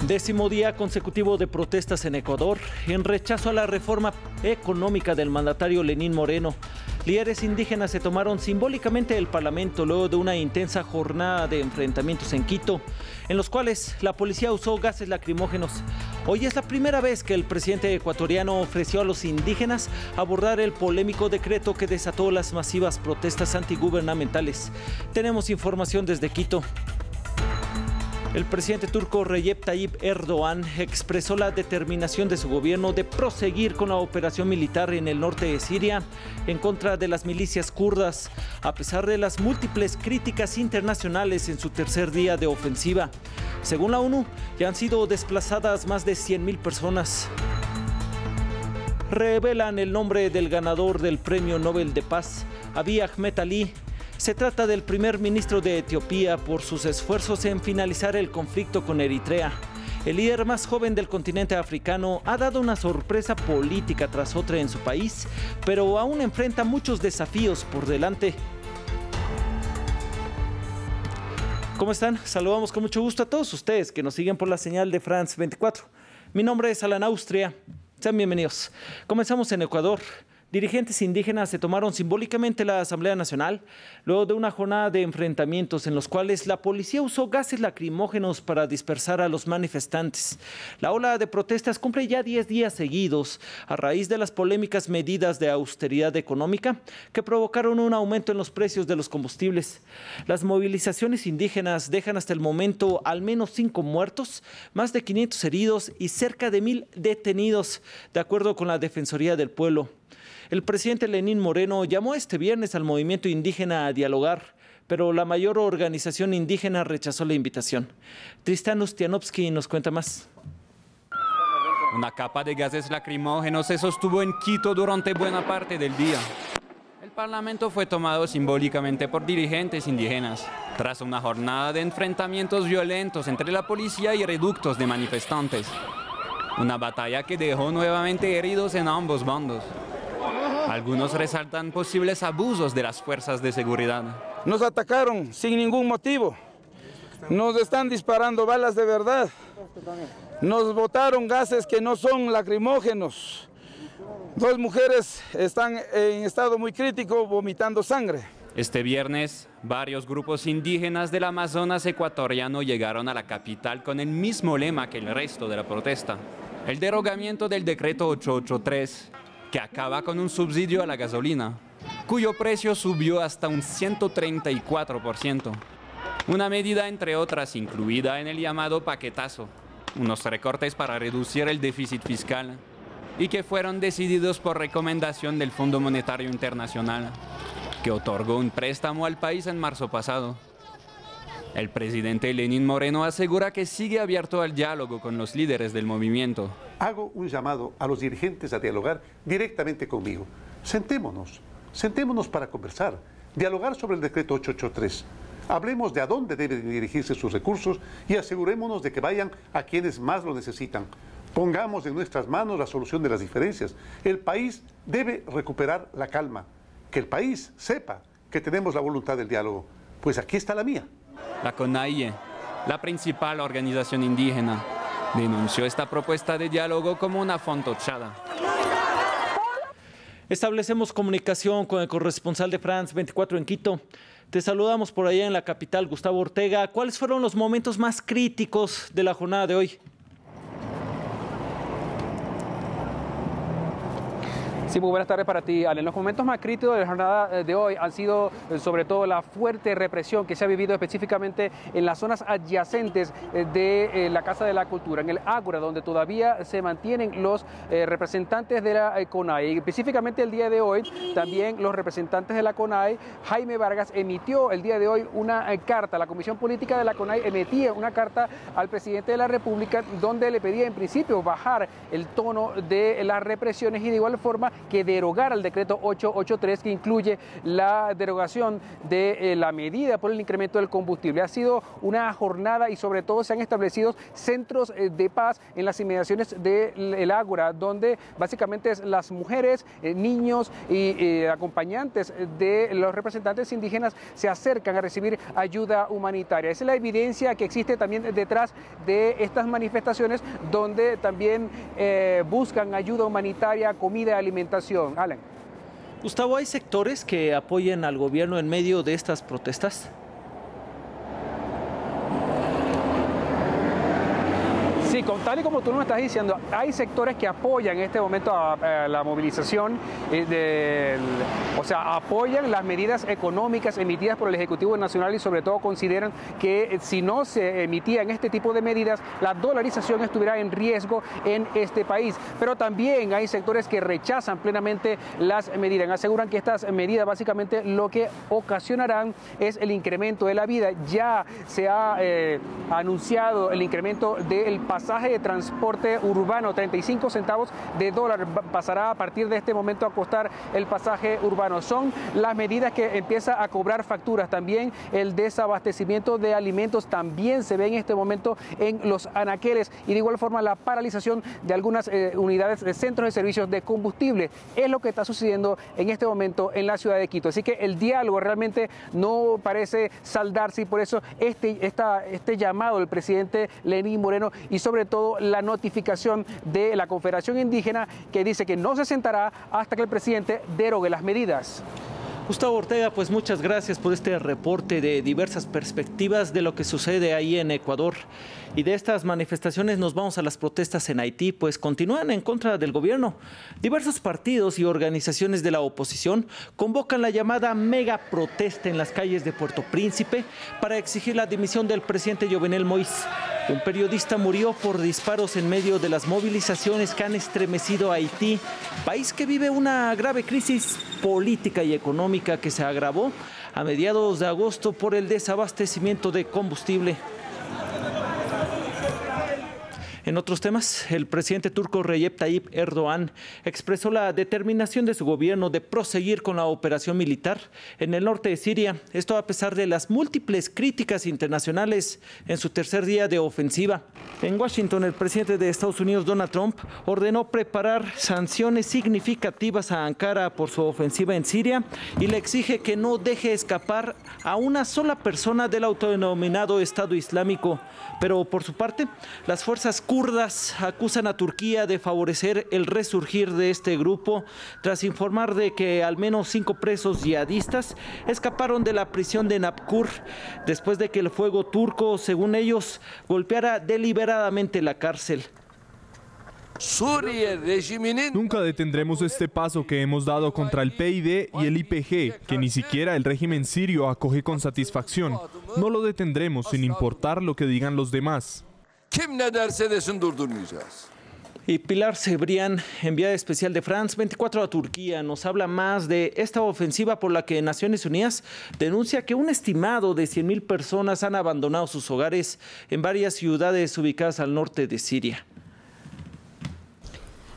Décimo día consecutivo de protestas en Ecuador en rechazo a la reforma económica del mandatario Lenín Moreno. Líderes indígenas se tomaron simbólicamente el Parlamento luego de una intensa jornada de enfrentamientos en Quito, en los cuales la policía usó gases lacrimógenos. Hoy es la primera vez que el presidente ecuatoriano ofreció a los indígenas abordar el polémico decreto que desató las masivas protestas antigubernamentales. Tenemos información desde Quito. El presidente turco Recep Tayyip Erdoğan expresó la determinación de su gobierno de proseguir con la operación militar en el norte de Siria en contra de las milicias kurdas, a pesar de las múltiples críticas internacionales en su tercer día de ofensiva. Según la ONU, ya han sido desplazadas más de 100.000 personas. Revelan el nombre del ganador del Premio Nobel de Paz, Abiy Ahmed Ali. Se trata del primer ministro de Etiopía por sus esfuerzos en finalizar el conflicto con Eritrea. El líder más joven del continente africano ha dado una sorpresa política tras otra en su país, pero aún enfrenta muchos desafíos por delante. ¿Cómo están? Saludamos con mucho gusto a todos ustedes que nos siguen por la señal de France 24. Mi nombre es Alan Austria. Sean bienvenidos. Comenzamos en Ecuador. Dirigentes indígenas se tomaron simbólicamente la Asamblea Nacional luego de una jornada de enfrentamientos en los cuales la policía usó gases lacrimógenos para dispersar a los manifestantes. La ola de protestas cumple ya 10 días seguidos a raíz de las polémicas medidas de austeridad económica que provocaron un aumento en los precios de los combustibles. Las movilizaciones indígenas dejan hasta el momento al menos 5 muertos, más de 500 heridos y cerca de 1.000 detenidos, de acuerdo con la Defensoría del Pueblo. El presidente Lenín Moreno llamó este viernes al movimiento indígena a dialogar, pero la mayor organización indígena rechazó la invitación. Tristan Ustianovsky nos cuenta más. Una capa de gases lacrimógenos se sostuvo en Quito durante buena parte del día. El Parlamento fue tomado simbólicamente por dirigentes indígenas, tras una jornada de enfrentamientos violentos entre la policía y reductos de manifestantes. Una batalla que dejó nuevamente heridos en ambos bandos. Algunos resaltan posibles abusos de las fuerzas de seguridad. Nos atacaron sin ningún motivo. Nos están disparando balas de verdad. Nos botaron gases que no son lacrimógenos. 2 mujeres están en estado muy crítico, vomitando sangre. Este viernes, varios grupos indígenas del Amazonas ecuatoriano llegaron a la capital con el mismo lema que el resto de la protesta: el derogamiento del decreto 883, que acaba con un subsidio a la gasolina, cuyo precio subió hasta un 134%. Una medida, entre otras, incluida en el llamado paquetazo, unos recortes para reducir el déficit fiscal, y que fueron decididos por recomendación del Fondo Monetario Internacional, que otorgó un préstamo al país en marzo pasado. El presidente Lenín Moreno asegura que sigue abierto al diálogo con los líderes del movimiento. Hago un llamado a los dirigentes a dialogar directamente conmigo. Sentémonos para conversar, dialogar sobre el decreto 883. Hablemos de a dónde deben dirigirse sus recursos y asegurémonos de que vayan a quienes más lo necesitan. Pongamos en nuestras manos la solución de las diferencias. El país debe recuperar la calma. Que el país sepa que tenemos la voluntad del diálogo. Pues aquí está la mía. La CONAIE, la principal organización indígena, denunció esta propuesta de diálogo como una fantochada. Establecemos comunicación con el corresponsal de France 24 en Quito. Te saludamos por allá en la capital, Gustavo Ortega. ¿Cuáles fueron los momentos más críticos de la jornada de hoy? Sí, muy buenas tardes para ti, Ale. Los momentos más críticos de la jornada de hoy han sido sobre todo la fuerte represión que se ha vivido específicamente en las zonas adyacentes de la Casa de la Cultura, en el Ágora, donde todavía se mantienen los representantes de la CONAIE. Específicamente el día de hoy, también los representantes de la CONAIE, Jaime Vargas, emitió el día de hoy una carta. La Comisión Política de la CONAIE emitía una carta al presidente de la República donde le pedía en principio bajar el tono de las represiones y de igual forma que derogara el decreto 883, que incluye la derogación de la medida por el incremento del combustible. Ha sido una jornada y sobre todo se han establecido centros de paz en las inmediaciones del Ágora, donde básicamente las mujeres, niños y acompañantes de los representantes indígenas se acercan a recibir ayuda humanitaria. Esa es la evidencia que existe también detrás de estas manifestaciones, donde también buscan ayuda humanitaria, comida y alimentación. Alan. Gustavo, ¿hay sectores que apoyen al gobierno en medio de estas protestas? Sí, tal y como tú nos estás diciendo, hay sectores que apoyan en este momento a la movilización, apoyan las medidas económicas emitidas por el Ejecutivo Nacional y sobre todo consideran que si no se emitían este tipo de medidas, la dolarización estuviera en riesgo en este país. Pero también hay sectores que rechazan plenamente las medidas, aseguran que estas medidas básicamente lo que ocasionarán es el incremento de la vida. Ya se ha anunciado el incremento del pasaje de transporte urbano, 35 centavos de dólar pasará a partir de este momento a costar el pasaje urbano. Son las medidas que empieza a cobrar facturas. También el desabastecimiento de alimentos también se ve en este momento en los anaqueles, y de igual forma la paralización de algunas unidades de centros de servicios de combustible. Es lo que está sucediendo en este momento en la ciudad de Quito. Así que el diálogo realmente no parece saldarse, y por eso este llamado del presidente Lenín Moreno, y sobre todo la notificación de la Confederación Indígena, que dice que no se sentará hasta que el presidente derogue las medidas. Gustavo Ortega, pues muchas gracias por este reporte de diversas perspectivas de lo que sucede ahí en Ecuador. Y de estas manifestaciones nos vamos a las protestas en Haití, pues continúan en contra del gobierno. Diversos partidos y organizaciones de la oposición convocan la llamada mega protesta en las calles de Puerto Príncipe para exigir la dimisión del presidente Jovenel Moïse. Un periodista murió por disparos en medio de las movilizaciones que han estremecido a Haití, país que vive una grave crisis política y económica que se agravó a mediados de agosto por el desabastecimiento de combustible. En otros temas, el presidente turco Recep Tayyip Erdoğan expresó la determinación de su gobierno de proseguir con la operación militar en el norte de Siria. Esto a pesar de las múltiples críticas internacionales en su tercer día de ofensiva. En Washington, el presidente de Estados Unidos, Donald Trump, ordenó preparar sanciones significativas a Ankara por su ofensiva en Siria y le exige que no deje escapar a una sola persona del autodenominado Estado Islámico. Pero por su parte, las fuerzas kurdas acusan a Turquía de favorecer el resurgir de este grupo tras informar de que al menos 5 presos yihadistas escaparon de la prisión de Napkur después de que el fuego turco, según ellos, golpeara deliberadamente la cárcel. Nunca detendremos este paso que hemos dado contra el PYD y el YPG, que ni siquiera el régimen sirio acoge con satisfacción. No lo detendremos sin importar lo que digan los demás. Y Pilar Cebrián, enviada especial de France 24 a Turquía, nos habla más de esta ofensiva por la que Naciones Unidas denuncia que un estimado de 100.000 personas han abandonado sus hogares en varias ciudades ubicadas al norte de Siria.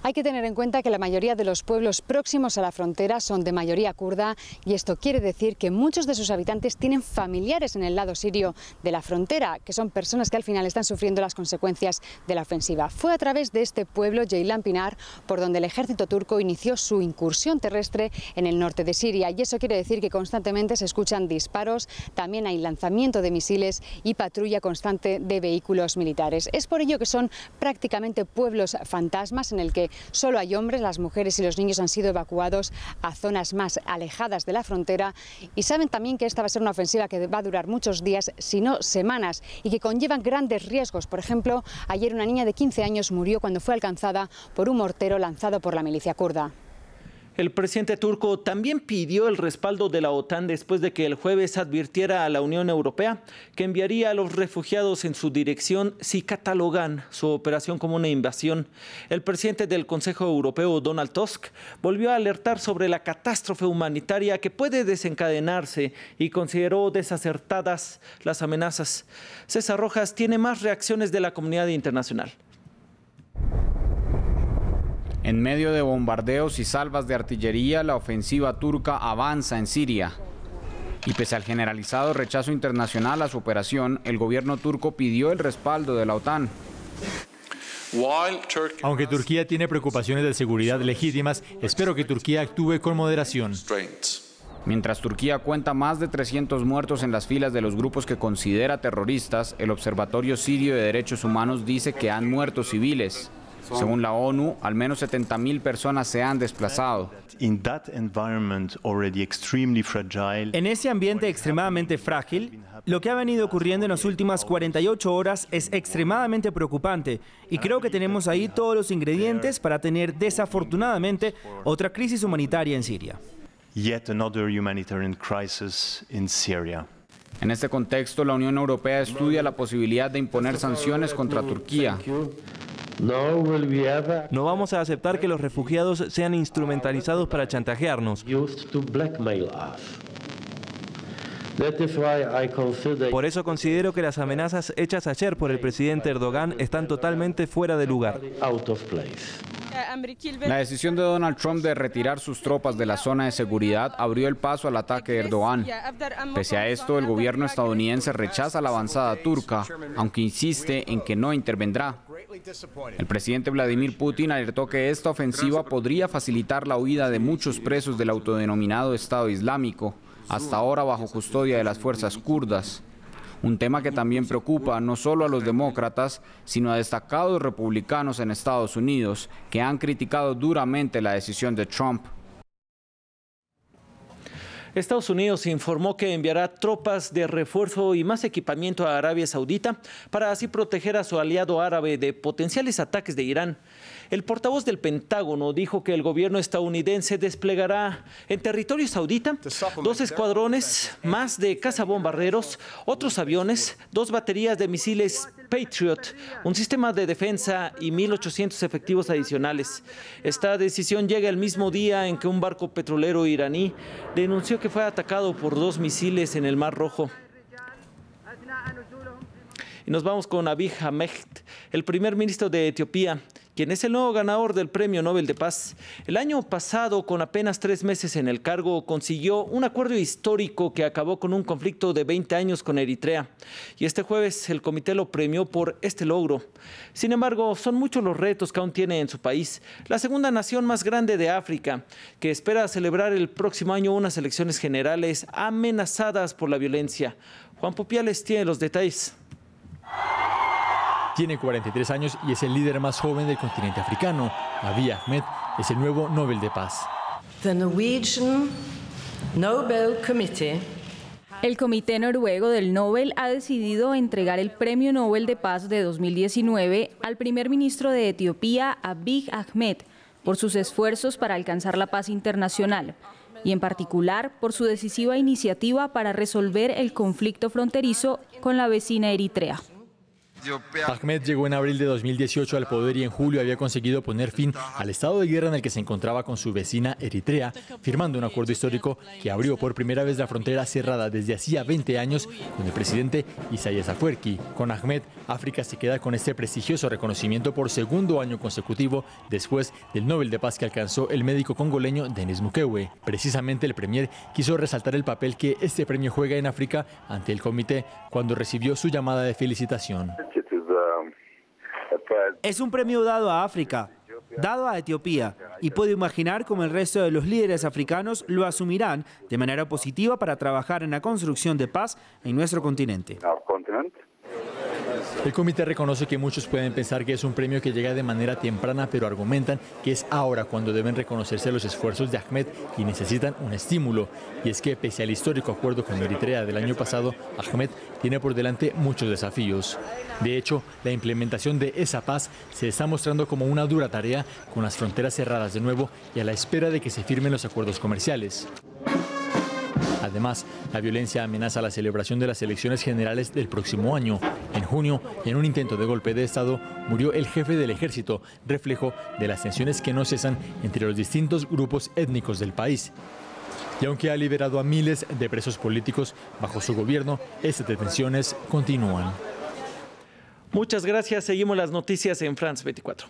Hay que tener en cuenta que la mayoría de los pueblos próximos a la frontera son de mayoría kurda, y esto quiere decir que muchos de sus habitantes tienen familiares en el lado sirio de la frontera, que son personas que al final están sufriendo las consecuencias de la ofensiva. Fue a través de este pueblo, Ceylan Pinar, por donde el ejército turco inició su incursión terrestre en el norte de Siria, y eso quiere decir que constantemente se escuchan disparos, también hay lanzamiento de misiles y patrulla constante de vehículos militares. Es por ello que son prácticamente pueblos fantasmas en el que solo hay hombres, las mujeres y los niños han sido evacuados a zonas más alejadas de la frontera, y saben también que esta va a ser una ofensiva que va a durar muchos días, si no semanas, y que conlleva grandes riesgos. Por ejemplo, ayer una niña de 15 años murió cuando fue alcanzada por un mortero lanzado por la milicia kurda. El presidente turco también pidió el respaldo de la OTAN después de que el jueves advirtiera a la Unión Europea que enviaría a los refugiados en su dirección si catalogan su operación como una invasión. El presidente del Consejo Europeo, Donald Tusk, volvió a alertar sobre la catástrofe humanitaria que puede desencadenarse y consideró desacertadas las amenazas. César Rojas tiene más reacciones de la comunidad internacional. En medio de bombardeos y salvas de artillería, la ofensiva turca avanza en Siria. Y pese al generalizado rechazo internacional a su operación, el gobierno turco pidió el respaldo de la OTAN. Aunque Turquía tiene preocupaciones de seguridad legítimas, espero que Turquía actúe con moderación. Mientras Turquía cuenta más de 300 muertos en las filas de los grupos que considera terroristas, el Observatorio Sirio de Derechos Humanos dice que han muerto civiles. Según la ONU, al menos 70.000 personas se han desplazado. En ese ambiente extremadamente frágil, lo que ha venido ocurriendo en las últimas 48 horas es extremadamente preocupante y creo que tenemos ahí todos los ingredientes para tener, desafortunadamente, otra crisis humanitaria en Siria. En este contexto, la Unión Europea estudia la posibilidad de imponer sanciones contra Turquía. No vamos a aceptar que los refugiados sean instrumentalizados para chantajearnos. Por eso considero que las amenazas hechas ayer por el presidente Erdogan están totalmente fuera de lugar. La decisión de Donald Trump de retirar sus tropas de la zona de seguridad abrió el paso al ataque de Erdogan. Pese a esto, el gobierno estadounidense rechaza la avanzada turca, aunque insiste en que no intervendrá. El presidente Vladimir Putin alertó que esta ofensiva podría facilitar la huida de muchos presos del autodenominado Estado Islámico, hasta ahora bajo custodia de las fuerzas kurdas. Un tema que también preocupa no solo a los demócratas, sino a destacados republicanos en Estados Unidos, que han criticado duramente la decisión de Trump. Estados Unidos informó que enviará tropas de refuerzo y más equipamiento a Arabia Saudita para así proteger a su aliado árabe de potenciales ataques de Irán. El portavoz del Pentágono dijo que el gobierno estadounidense desplegará en territorio saudita 2 escuadrones más de cazabombarderos, otros aviones, 2 baterías de misiles Patriot, un sistema de defensa y 1.800 efectivos adicionales. Esta decisión llega el mismo día en que un barco petrolero iraní denunció que fue atacado por 2 misiles en el Mar Rojo. Y nos vamos con Abiy Ahmed, el primer ministro de Etiopía, quien es el nuevo ganador del Premio Nobel de Paz. El año pasado, con apenas 3 meses en el cargo, consiguió un acuerdo histórico que acabó con un conflicto de 20 años con Eritrea. Y este jueves el comité lo premió por este logro. Sin embargo, son muchos los retos que aún tiene en su país, la segunda nación más grande de África, que espera celebrar el próximo año unas elecciones generales amenazadas por la violencia. Juan Pupiales tiene los detalles. Tiene 43 años y es el líder más joven del continente africano. Abiy Ahmed es el nuevo Nobel de Paz. El Comité Noruego del Nobel ha decidido entregar el Premio Nobel de Paz de 2019 al primer ministro de Etiopía, Abiy Ahmed, por sus esfuerzos para alcanzar la paz internacional y en particular por su decisiva iniciativa para resolver el conflicto fronterizo con la vecina Eritrea. Ahmed llegó en abril de 2018 al poder y en julio había conseguido poner fin al estado de guerra en el que se encontraba con su vecina Eritrea, firmando un acuerdo histórico que abrió por primera vez la frontera cerrada desde hacía 20 años con el presidente Isaias Afwerki. Con Ahmed, África se queda con este prestigioso reconocimiento por segundo año consecutivo después del Nobel de Paz que alcanzó el médico congoleño Denis Mukwege. Precisamente el premier quiso resaltar el papel que este premio juega en África ante el comité cuando recibió su llamada de felicitación. Es un premio dado a África, dado a Etiopía, y puedo imaginar cómo el resto de los líderes africanos lo asumirán de manera positiva para trabajar en la construcción de paz en nuestro continente. El comité reconoce que muchos pueden pensar que es un premio que llega de manera temprana, pero argumentan que es ahora cuando deben reconocerse los esfuerzos de Ahmed y necesitan un estímulo. Y es que pese al histórico acuerdo con Eritrea del año pasado, Ahmed tiene por delante muchos desafíos. De hecho, la implementación de esa paz se está mostrando como una dura tarea, con las fronteras cerradas de nuevo y a la espera de que se firmen los acuerdos comerciales. Además, la violencia amenaza la celebración de las elecciones generales del próximo año. En junio, en un intento de golpe de Estado, murió el jefe del ejército, reflejo de las tensiones que no cesan entre los distintos grupos étnicos del país. Y aunque ha liberado a miles de presos políticos bajo su gobierno, estas detenciones continúan. Muchas gracias. Seguimos las noticias en France 24.